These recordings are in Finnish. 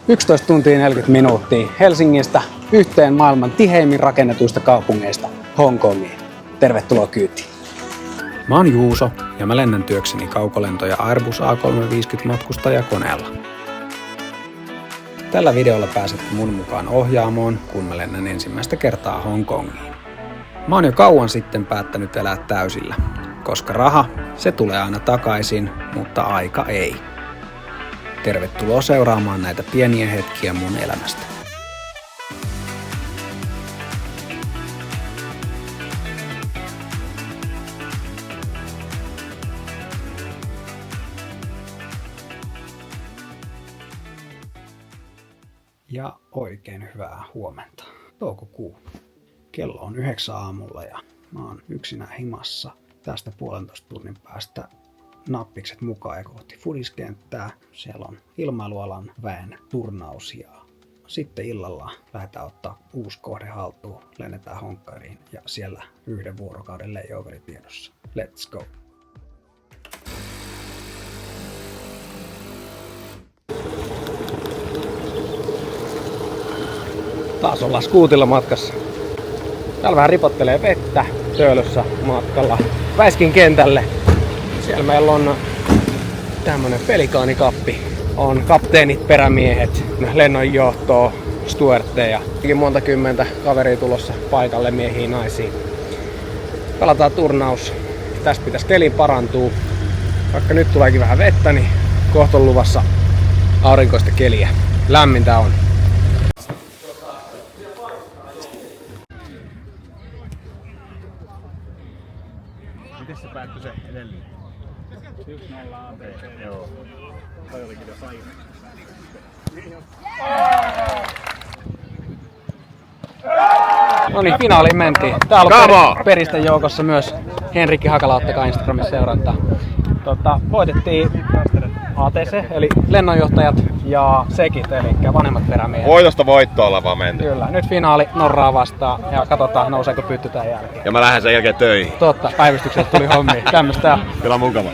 11 tuntia 40 minuuttia Helsingistä yhteen maailman tiheimmin rakennetuista kaupungeista Hongkongiin. Tervetuloa kyytiin. Mä oon Juuso ja mä lennän työkseni kaukolentoja Airbus A350 matkustajakoneella. Tällä videolla pääsette mun mukaan ohjaamoon, kun mä lennän ensimmäistä kertaa Hongkongiin. Mä oon jo kauan sitten päättänyt elää täysillä, koska raha, se tulee aina takaisin, mutta aika ei. Tervetuloa seuraamaan näitä pieniä hetkiä mun elämästä. Ja oikein hyvää huomenta. Toukokuu. Kello on 9 aamulla ja mä oon yksinään himassa tästä 1,5 tunnin päästä nappikset mukaan ja kohti Fudiskenttää. Siellä on ilmailualan väen turnaus ja sitten illalla lähdetään ottaa uusi kohde haltuun. Lennetään Hongkongin ja siellä 1 vuorokauden layoveri tiedossa. Let's go! Taas ollaan skuutilla matkassa. Täällä vähän ripottelee vettä Töölössä matkalla Väiskin kentälle. Siellä meillä on tämmönen pelikaanikappi. On kapteenit, perämiehet, lennonjohtoa, stuartteja. Monta kymmentä kaveria tulossa paikalle, miehiä, naisia. Pelataan turnaus. Tästä pitäisi keli parantua. Vaikka nyt tuleekin vähän vettä, niin kohta on luvassa aurinkoista keliä. Lämmintä on. Miten se päättyi se edellinen? 1-0 ATP. Joo. Toi olikin jo aivan. No niin, finaaliin mentiin. Täällä on peristen joukossa myös Henrikki Hakala, ottakaa Instagramissa seurantaa. Voitettiin ATC, eli lennonjohtajat, ja sekit, eli vanhemmat perämiehet. Voitosta voittoalla vaan menty. Kyllä, nyt finaali Norraa vastaan ja katsotaan nouseeko pytty tämän jälkeen. Ja mä lähden sen jälkeen töihin. Totta, päivystykset tuli hommiin. Tämmöstä. Kyllä mukava.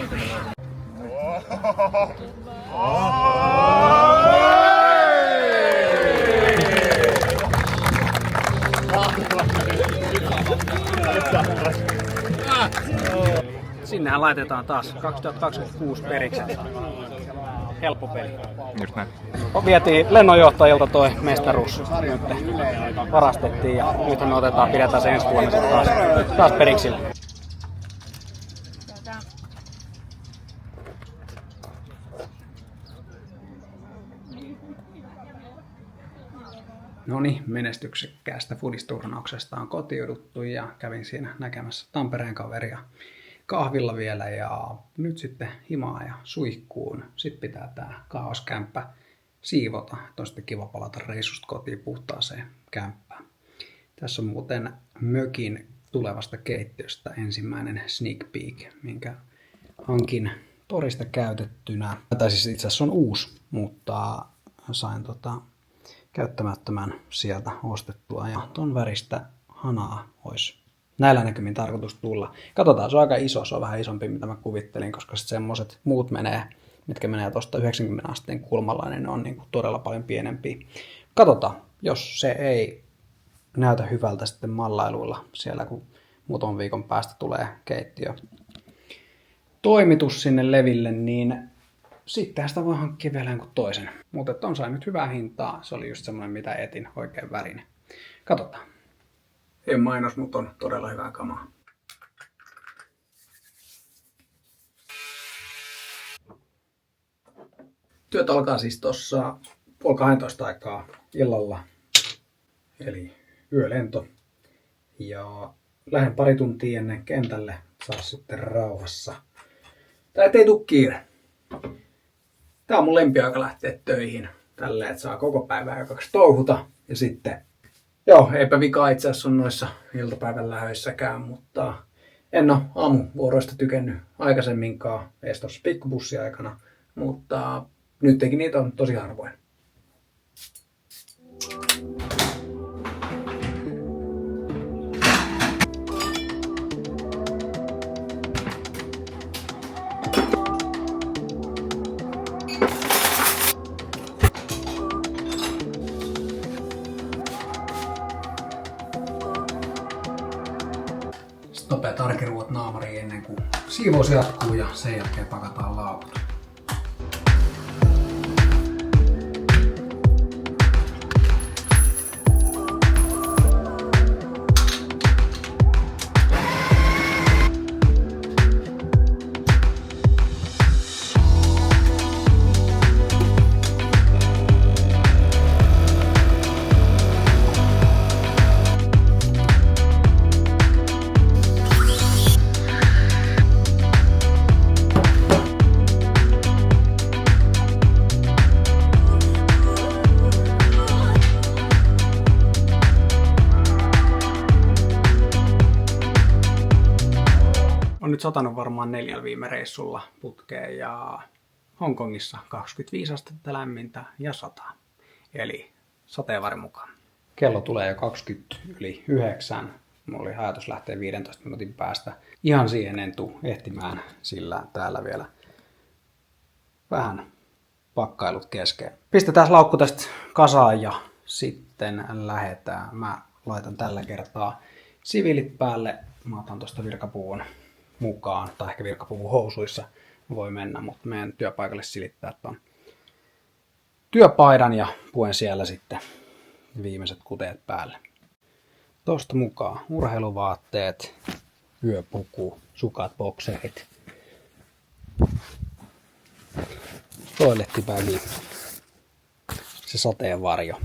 Sinnehän laitetaan taas 2026 periksi. Helppo peli. Just näin. Vietiin lennonjohtajilta toi mestaruus. Nyt varastettiin ja nyt me pidetään se ensi vuonna taas periksille. Noniin, menestyksekkäästä Fudisturnauksesta on kotiuduttu ja kävin siinä näkemässä Tampereen kaveria kahvilla vielä ja nyt sitten himaa ja suihkuun. Sitten pitää tää kaoskämppä siivota. On sitten kiva palata reissusta kotiin puhtaaseen kämppään. Tässä on muuten mökin tulevasta keittiöstä ensimmäinen sneak peek, minkä hankin torista käytettynä. Tai siis itse asiassa on uusi, mutta sain käyttämättömän sieltä ostettua ja ton väristä hanaa olisi näillä näkymin tarkoitus tulla. Katsotaan, se on aika iso, se on vähän isompi mitä mä kuvittelin, koska sitten semmoset muut mitkä menee tuosta 90 asteen kulmalla, niin ne on niinku todella paljon pienempiä. Katsotaan, jos se ei näytä hyvältä sitten mallailuilla siellä, kun muutaman viikon päästä tulee keittiö toimitus sinne leville, niin sittenhän sitä voi hankkia vielä jonkun toisen. Mutta on sai nyt hyvää hintaa. Se oli just semmoinen, mitä etin, oikein värinen. Katsotaan. Ei mainos, mutta on todella hyvää kamaa. Työt alkaa siis tuossa 11:30 aikaa illalla. Eli yölento. Ja lähden pari tuntia ennen kentälle. Saa sitten rauhassa. Tää ei tuu kiire. Tää on mun lempiaika lähteä töihin. Tälleen, että saa koko päivän aikaksi touhuta. Ja sitten, eipä vika itse asiassa on noissa iltapäivän lähöissäkään, mutta en oo aamuvuoroista tykännyt aikaisemminkaan, edes tossa pikkubussiaikana. Mutta nytkin niitä on tosi harvoin. Nopeat arkiruot naamariin ennen kuin siivous jatkuu ja sen jälkeen pakataan laukut. On nyt satanut varmaan 4 viime reissulla putkeen ja Hongkongissa 25 astetta lämmintä ja 100. Eli sateenvarri mukaan. Kello tulee jo 20:09. Mulla oli ajatus lähteä 15 minuutin päästä. Ihan siihen en tuu ehtimään, sillä täällä vielä vähän pakkailut kesken. Pistetään laukku tästä kasaan ja sitten lähdetään. Mä laitan tällä kertaa siviilit päälle. Mä otan tosta virkapuvun mukaan, tai ehkä virkapuvun housuissa voi mennä, mutta meidän työpaikalle silittää ton työpaidan ja puen siellä sitten viimeiset kuteet päälle. Tosta mukaan urheiluvaatteet, yöpuku, sukat, bokserit, toilettipägi, se sateenvarjo.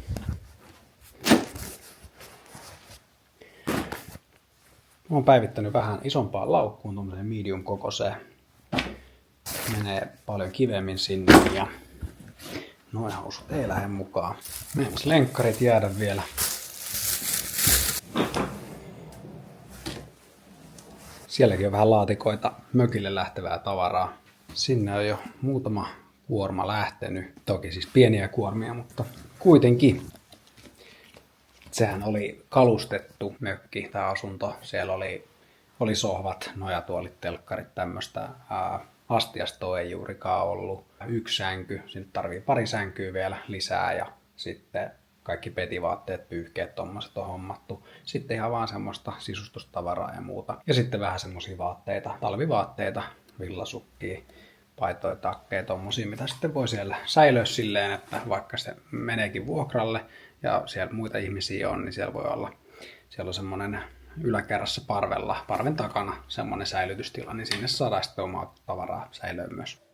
Mä oon päivittänyt vähän isompaan laukkuun, tuommoiseen medium kokoiseen. Menee paljon kivemmin sinne ja noin housut ei lähde mukaan. Meinas lenkkarit jäädä vielä. Sielläkin on vähän laatikoita mökille lähtevää tavaraa. Sinne on jo muutama kuorma lähtenyt. Toki siis pieniä kuormia, mutta kuitenkin. Sehän oli kalustettu mökki tai asunto. Siellä oli sohvat, nojatuolit, telkkarit, tämmöistä. Astiastoa ei juurikaan ollut. 1 sänky, sinne tarvii 2 sänkyä vielä lisää ja sitten kaikki petivaatteet, pyyhkeet, tommoset on hommattu. Sitten ihan vaan semmoista sisustustavaraa ja muuta. Ja sitten vähän semmosia vaatteita, talvivaatteita, villasukkia, paitoja, takkeja, tommosia, mitä sitten voi siellä säilöä silleen, että vaikka se meneekin vuokralle ja siellä muita ihmisiä on, niin siellä voi olla, siellä on semmoinen yläkerrassa parven takana semmoinen säilytystila, niin sinne saadaan sitten omaa tavaraa säilöä myös.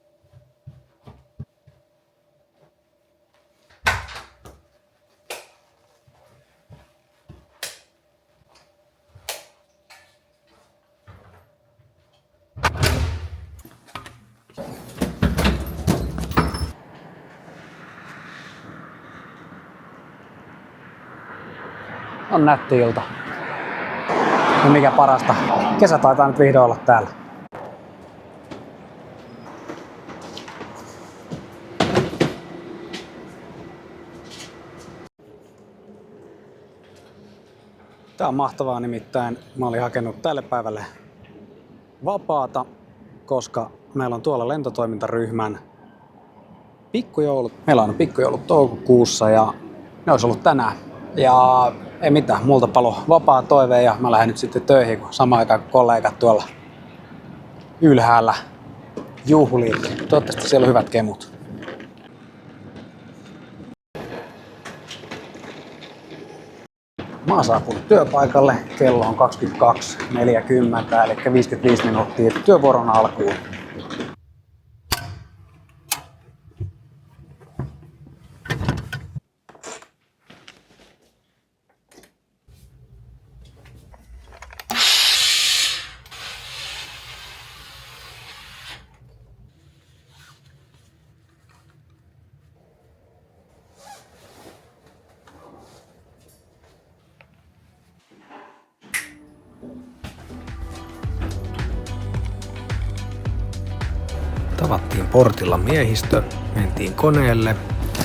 On nätti ilta. Ja mikä parasta, kesä taitaa nyt vihdoin olla täällä. Tää on mahtavaa, nimittäin mä olin hakenut tälle päivälle vapaata, koska meillä on tuolla lentotoimintaryhmän pikkujoulut. Meillä on pikkujoulut toukokuussa ja ne olisi ollut tänään. Ja ei mitään, multa palo vapaa toive ja mä lähden nyt sitten töihin, kun samaan aikaan kollegat tuolla ylhäällä juhlii. Toivottavasti siellä on hyvät kemut. Mä oon saapunut työpaikalle, kello on 22:40, eli 55 minuuttia työvuoron alkuun. Tavattiin portilla miehistö, mentiin koneelle,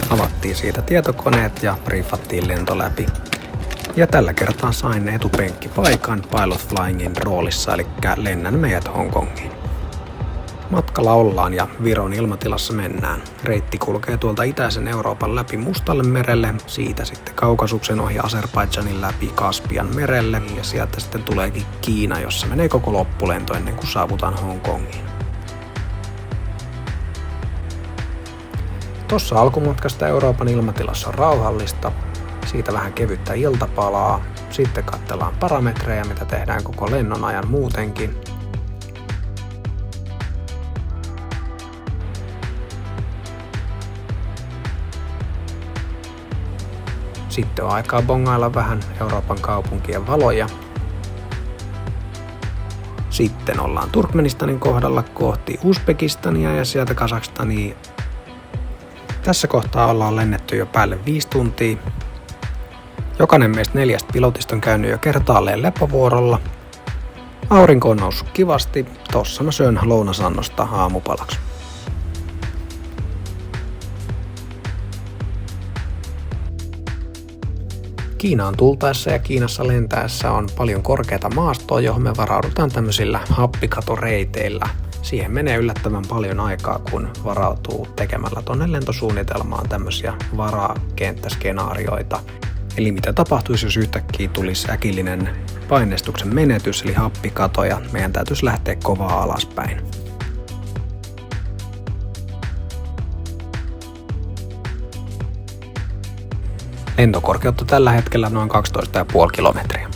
avattiin siitä tietokoneet ja briefattiin lento läpi. Ja tällä kertaa sain etupenkkipaikan Pilot Flyingin roolissa, eli lennän meidät Hongkongiin. Matkalla ollaan ja Viron ilmatilassa mennään. Reitti kulkee tuolta itäisen Euroopan läpi Mustalle merelle, siitä sitten Kaukasuksen ohi Azerbaidžanin läpi Kaspian merelle ja sieltä sitten tuleekin Kiina, jossa menee koko loppulento ennen kuin saavutaan Hongkongiin. Tossa alkumatkasta Euroopan ilmatilassa on rauhallista, siitä vähän kevyttä iltapalaa, sitten katsellaan parametreja, mitä tehdään koko lennon ajan muutenkin. Sitten on aikaa bongailla vähän Euroopan kaupunkien valoja. Sitten ollaan Turkmenistanin kohdalla kohti Uzbekistania ja sieltä Kazakstania. Tässä kohtaa ollaan lennetty jo päälle 5 tuntia. Jokainen meistä 4 pilotista on käynyt jo kertaalleen lepovuorolla. Aurinko on noussut kivasti. Tossa mä syön lounasannosta aamupalaksi. Kiinaan tultaessa ja Kiinassa lentäessä on paljon korkeata maastoa, johon me varaudutaan tämmöisillä happikatoreiteillä. Siihen menee yllättävän paljon aikaa, kun varautuu tekemällä tonne lentosuunnitelmaan tämmöisiä varakenttäskenaarioita. Eli mitä tapahtuisi, jos yhtäkkiä tulisi äkillinen paineistuksen menetys, eli happikato, ja meidän täytyisi lähteä kovaa alaspäin. Lentokorkeutta tällä hetkellä noin 12,5 kilometriä.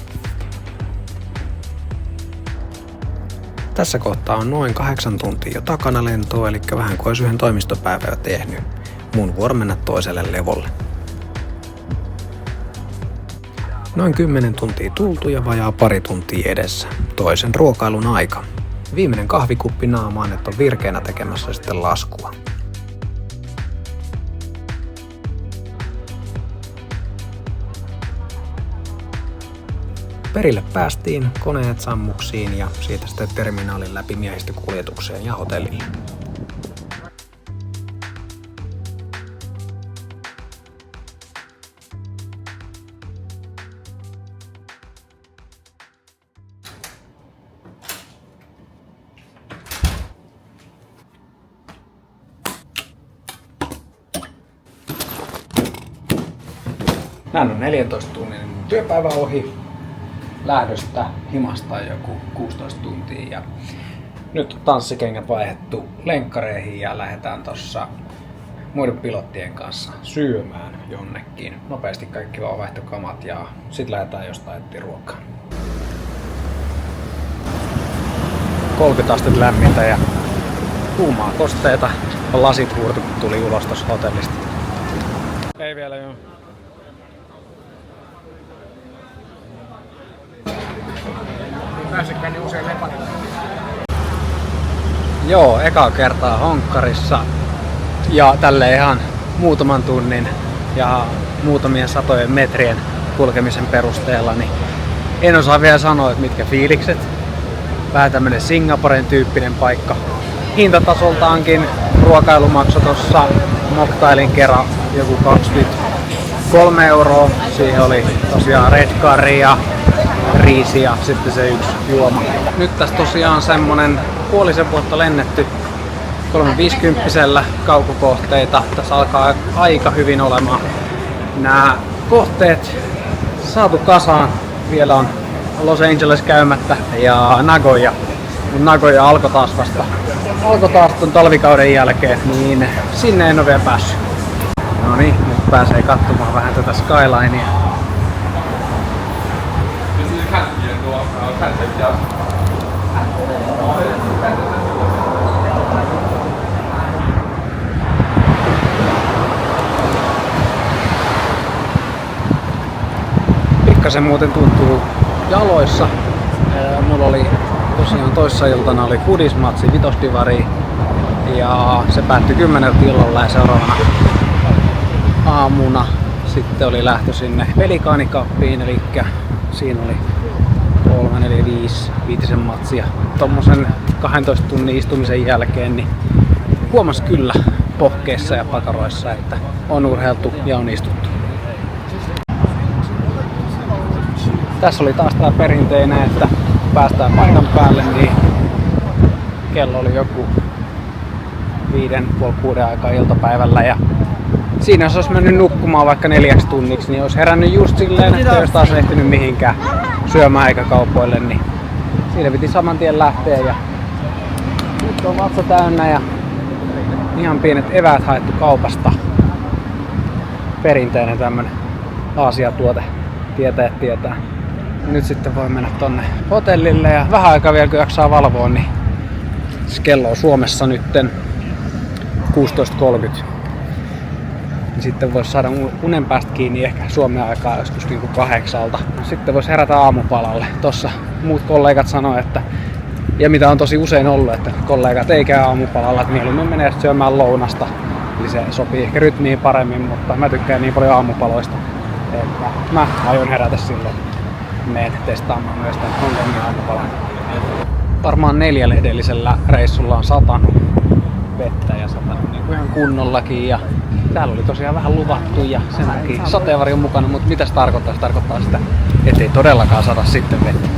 Tässä kohtaa on noin 8 tuntia jo takana lentoa, eli vähän kuin olisi yhden toimistopäivän jo tehnyt. Mun vuoro mennä toiselle levolle. Noin 10 tuntia tultu ja vajaa pari tuntia edessä. Toisen ruokailun aika. Viimeinen kahvikuppi naamaan, että on virkeänä tekemässä sitten laskua. Perille päästiin koneet sammuksiin ja siitä sitten terminaalin läpi miehistökuljetukseen ja hotellille. Näin on 14 tunnin työpäivä ohi. Lähdöstä himasta joku 16 tuntia ja nyt on tanssikengät vaihdettu lenkkareihin ja lähdetään tossa muiden pilottien kanssa syömään jonnekin. Nopeasti kaikki vaan vaihtokamat ja sit lähdetään jostain etsiä ruokaa. 30 astetta lämmintä ja kuumaa kosteita. On lasit huurtu, kun tuli ulos tossa hotellista. Ei vielä joo. Pääsekään niin usein Lepanille. Joo, eka kertaa Honkkarissa ja tälleen ihan muutaman tunnin ja muutamien satojen metrien kulkemisen perusteella, niin en osaa vielä sanoa, että mitkä fiilikset. Vähän tämmönen Singaporen tyyppinen paikka. Hintatasoltaankin ruokailumaksu tossa mocktailin kerran joku 23 €. Siihen oli tosiaan red curry ja riisi ja sitten se yksi juoma. Nyt tässä tosiaan semmonen puolisen vuotta lennetty 350 kaukokohteita. Tässä alkaa aika hyvin olemaan nämä kohteet saatu kasaan. Vielä on Los Angeles käymättä ja Nagoya. Mutta Nagoya alkoi taas ton talvikauden jälkeen, niin sinne en ole vielä päässyt. No niin, nyt pääsee katsomaan vähän tätä skylinea. Pikkasen muuten tuntuu jaloissa. Mulla oli tosiaan toissa iltana oli foodismatsi Vitosdivari ja se päättyi 10 illalla ja seuraavana aamuna sitten oli lähtö sinne Pelikaanikappiin, eli siinä oli 3, 4, 5 matsia. Tommosen 12 tunnin istumisen jälkeen niin huomasi kyllä pohkeissa ja pakaroissa, että on urheiltu ja on istuttu. Tässä oli taas tää perinteinen, että päästään paikan päälle, niin kello oli joku 5:30 aikaa iltapäivällä ja siinä jos olisi mennyt nukkumaan vaikka 4 tunniksi, niin olisi herännyt just silleen, että jos taas ehtinyt mihinkään syömään eikä kaupoille, niin siinä piti saman tien lähteä ja nyt on vatsa täynnä ja ihan pienet eväät haettu kaupasta. Perinteinen tämmönen Aasia-tuote, tietäjät tietää. Nyt sitten voi mennä tonne hotellille ja vähän aikaa vielä kun jaksaa valvoa, niin kello on Suomessa nytten 16:30. Sitten voisi saada unen päästä kiinni ehkä Suomen aikaa joskus niinku 8:00. Sitten voisi herätä aamupalalle. Tossa muut kollegat sanoi, että ja mitä on tosi usein ollut, että kollegat ei käy aamupalalla, että mieluummin menee syömään lounasta. Eli se sopii ehkä rytmiin paremmin, mutta mä tykkään niin paljon aamupaloista, että mä aion herätä silloin. Meen testaamaan myös tämän Hongkongin aamupalan. Varmaan 4 edellisellä reissulla on satanut vettä ja satanut niin kuin ihan kunnollakin. Ja täällä oli tosiaan vähän luvattu ja sen takia sateenvarjon mukana, mutta mitä se tarkoittaa? Se tarkoittaa sitä, ettei todellakaan sada sitten vettä.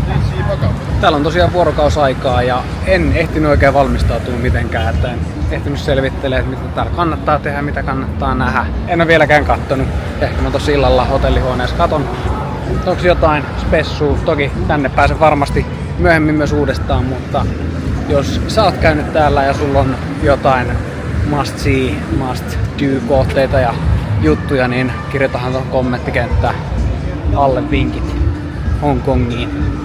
Täällä on tosiaan vuorokausaikaa ja en ehtinyt oikein valmistautua mitenkään, että en ehtinyt selvittelemään, mitä täällä kannattaa tehdä, mitä kannattaa nähdä. En ole vieläkään kattonut. Ehkä mä tossa illalla hotellihuoneessa katon. Onko jotain spessua? Toki tänne pääsen varmasti myöhemmin myös uudestaan, mutta jos sä oot käynyt täällä ja sulla on jotain must see, must do kohteita ja juttuja, niin kirjoitahan tuohon kommenttikenttään alle vinkit Hongkongiin.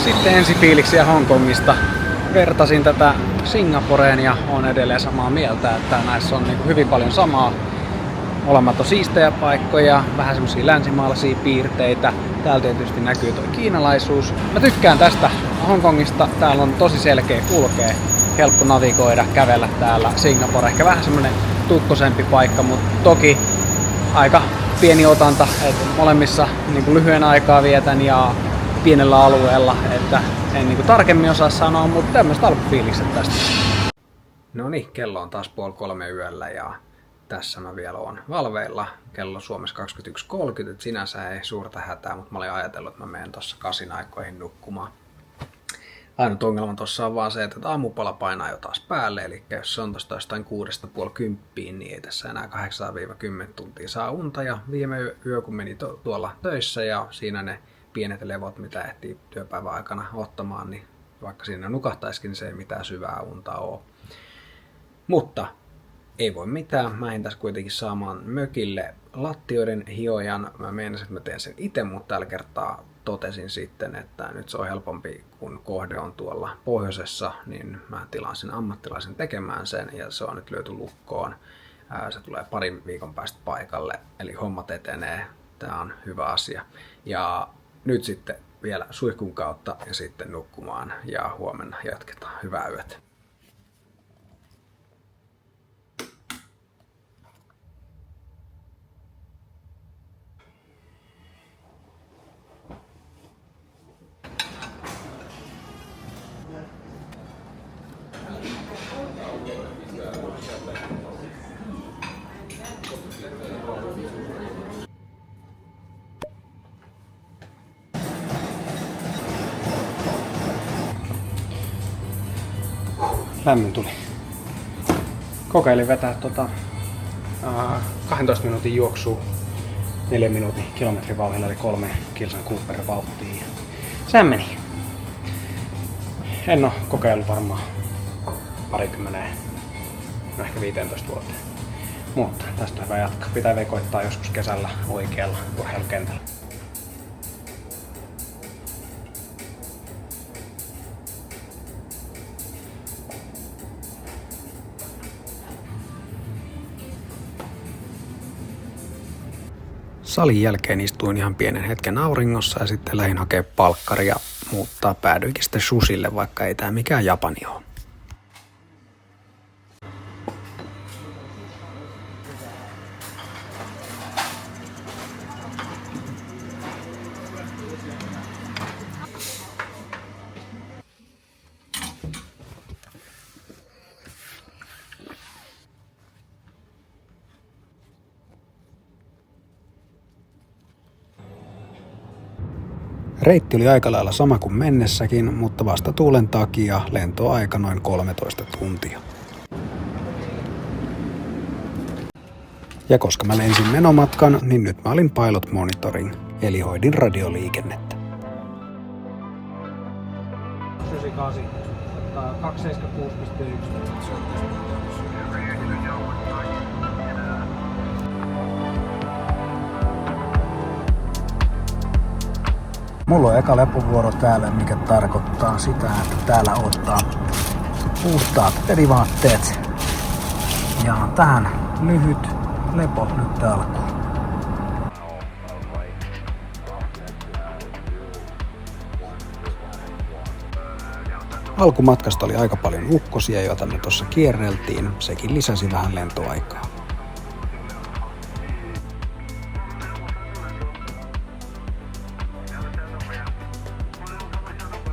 Sitten ensifiiliksiä Hongkongista. Vertasin tätä Singaporeen ja on edelleen samaa mieltä, että näissä on niin hyvin paljon samaa. Molemmat on siistejä paikkoja, vähän semmosia länsimaalaisia piirteitä. Täällä tietysti näkyy tuo kiinalaisuus. Mä tykkään tästä Hongkongista. Täällä on tosi selkeä kulkea, helppo navigoida, kävellä täällä. Singapore ehkä vähän semmonen tukkosempi paikka, mutta toki aika pieni otanta, että molemmissa niin lyhyen aikaa vietän ja pienellä alueella, että en niin tarkemmin osaa sanoa, mutta tämmöiset alkufiilikset tästä. No niin, kello on taas 2:30 yöllä ja tässä mä vielä oon valveilla. Kello Suomessa 21:30, että sinänsä ei suurta hätää, mutta mä olin ajatellut, että mä menen tossa 8 aikoihin nukkumaan. Ainut ongelma tossa on vaan se, että aamupala painaa jo taas päälle, eli jos se on tosta jostain 6:30, niin ei tässä enää 8-10 tuntia saa unta. Ja viime yö kun meni tuolla töissä ja siinä ne pienet levot, mitä ehtii työpäivän aikana ottamaan, niin vaikka siinä nukahtaisikin, niin se ei mitään syvää unta ole. Mutta ei voi mitään. Mä en tässä kuitenkin saamaan mökille lattioiden hiojan. Mä meinasin, että mä teen sen itse, mutta tällä kertaa totesin sitten, että nyt se on helpompi, kun kohde on tuolla pohjoisessa, niin mä tilaan sen ammattilaisen tekemään sen ja se on nyt löyty lukkoon. Se tulee parin viikon päästä paikalle, eli hommat etenee. Tää on hyvä asia. Ja nyt sitten vielä suihkun kautta ja sitten nukkumaan ja huomenna jatketaan. Hyvää yötä. Lämmin tuli. Kokeilin vetää 12 minuutin juoksua 4 minuutin kilometrin vauhdilla, eli 3 kilsan Cooperin vauhtiin. Sehän meni. En oo kokeillut varmaan ehkä 15 vuotta. Mutta tästä on hyvä jatkaa. Pitää vekoittaa joskus kesällä oikealla urheilukentällä. Salin jälkeen istuin ihan pienen hetken auringossa ja sitten lähdin hakemaan palkkaria muuttaa. Päädyinkin sitten sushille, vaikka ei tää mikään Japani ole. Reitti oli aika lailla sama kuin mennessäkin, mutta vastatuulen takia lentoaika noin 13 tuntia. Ja koska mä lensin menomatkan, niin nyt mä olin pilot monitoring, eli hoidin radioliikennettä. 98, 276.1. Mulla on eka lepovuoro täällä, mikä tarkoittaa sitä, että täällä ottaa puhtaat perivaatteet. Ja tähän lyhyt lepo nyt alkuun. Alkumatkasta oli aika paljon ukkosia, joita me tuossa kierreltiin. Sekin lisäsi vähän lentoaikaa.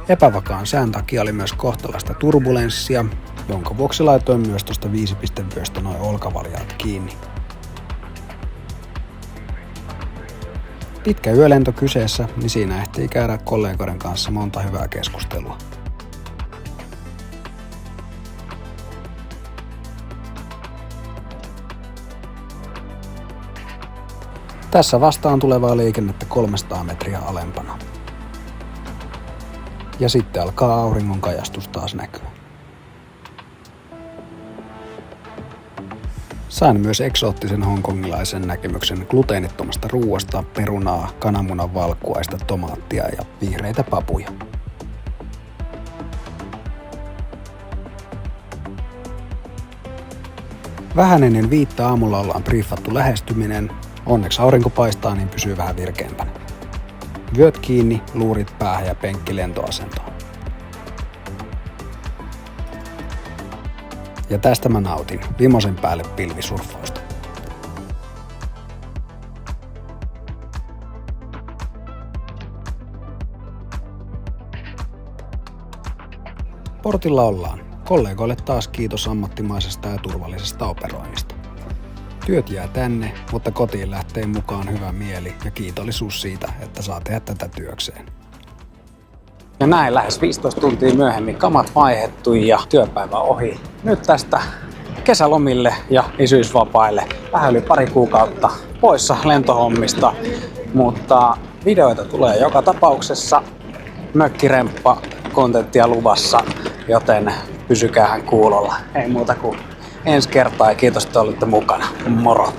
Epävakaan sään takia oli myös kohtalaista turbulenssia, jonka vuoksi laitoin myös tuosta 5-pistevyöstä noin olkavaljaat kiinni. Pitkä yölento kyseessä, niin siinä ehtii käydä kollegoiden kanssa monta hyvää keskustelua. Tässä vastaan tulevaa liikennettä 300 metriä alempana. Ja sitten alkaa auringon kajastus taas näkyä. Sain myös eksoottisen hongkongilaisen näkemyksen gluteenittomasta ruuasta, perunaa, kananmunan valkuaista, tomaattia ja vihreitä papuja. Vähän ennen 5 aamulla ollaan briefattu lähestyminen. Onneksi aurinko paistaa, niin pysyy vähän virkeämpänä. Vyöt kiinni, luurit päähän ja penkki lentoasentoon. Ja tästä mä nautin vimosen päälle pilvisurfausta. Portilla ollaan. Kollegoille taas kiitos ammattimaisesta ja turvallisesta operoinnista. Työt jää tänne, mutta kotiin lähtee mukaan hyvä mieli ja kiitollisuus siitä, että saa tehdä tätä työkseen. Ja näin lähes 15 tuntia myöhemmin kamat vaihdettu ja työpäivä ohi. Nyt tästä kesälomille ja isyysvapaille vähän yli pari kuukautta poissa lentohommista, mutta videoita tulee joka tapauksessa. Mökkiremppa kontenttia luvassa, joten pysykäähän kuulolla. Ei muuta kuin ensi kertaa ja kiitos, että olitte mukana. Moro!